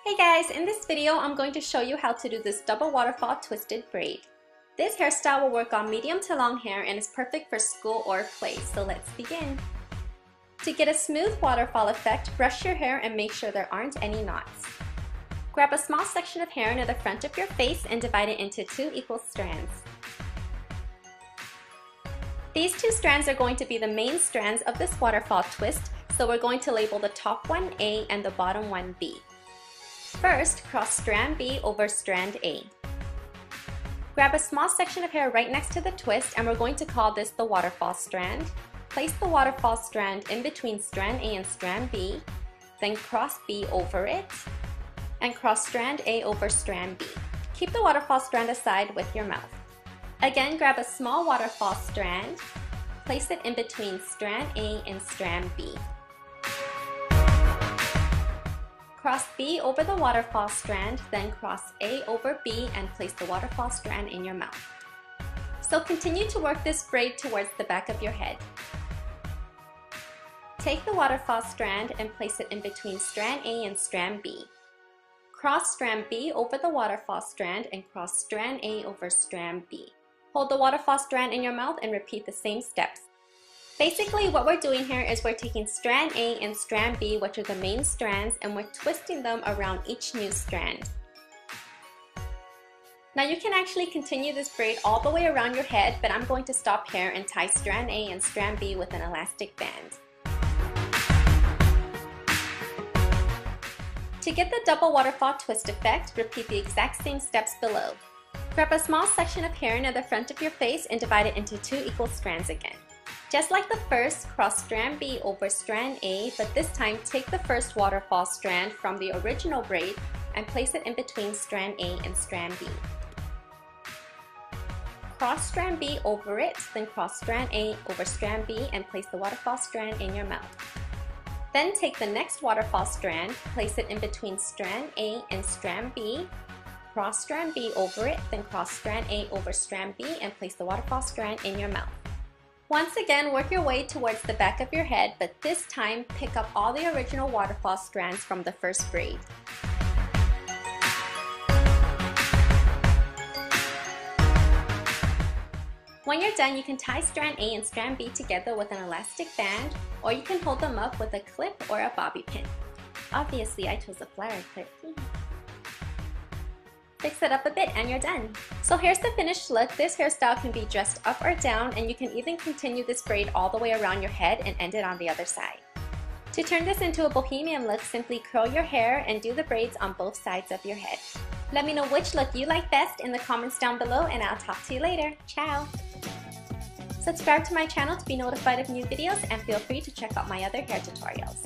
Hey guys, in this video I'm going to show you how to do this double waterfall twisted braid. This hairstyle will work on medium to long hair and is perfect for school or play, so let's begin. To get a smooth waterfall effect, brush your hair and make sure there aren't any knots. Grab a small section of hair near the front of your face and divide it into 2 equal strands. These 2 strands are going to be the main strands of this waterfall twist, so we're going to label the top one A and the bottom one B. First, cross strand B over strand A. Grab a small section of hair right next to the twist and we're going to call this the waterfall strand. Place the waterfall strand in between strand A and strand B, then cross B over it, and cross strand A over strand B. Keep the waterfall strand aside with your mouth. Again, grab a small waterfall strand, place it in between strand A and strand B. Cross B over the waterfall strand, then cross A over B and place the waterfall strand in your mouth. So continue to work this braid towards the back of your head. Take the waterfall strand and place it in between strand A and strand B. Cross strand B over the waterfall strand and cross strand A over strand B. Hold the waterfall strand in your mouth and repeat the same steps. Basically, what we're doing here is we're taking strand A and strand B, which are the main strands, and we're twisting them around each new strand. Now you can actually continue this braid all the way around your head, but I'm going to stop here and tie strand A and strand B with an elastic band. To get the double waterfall twist effect, repeat the exact same steps below. Grab a small section of hair near the front of your face and divide it into 2 equal strands again. Just like the first, cross strand B over strand A, but this time take the first waterfall strand from the original braid and place it in between strand A and strand B. Cross strand B over it, then cross strand A over strand B and place the waterfall strand in your mouth. Then take the next waterfall strand, place it in between strand A and strand B, cross strand B over it, then cross strand A over strand B and place the waterfall strand in your mouth. Once again, work your way towards the back of your head, but this time pick up all the original waterfall strands from the first braid. When you're done, you can tie strand A and strand B together with an elastic band, or you can hold them up with a clip or a bobby pin. Obviously, I chose a flower clip. Fix it up a bit and you're done. So here's the finished look. This hairstyle can be dressed up or down, and you can even continue this braid all the way around your head and end it on the other side. To turn this into a bohemian look, simply curl your hair and do the braids on both sides of your head. Let me know which look you like best in the comments down below, and I'll talk to you later. Ciao! Subscribe to my channel to be notified of new videos, and feel free to check out my other hair tutorials.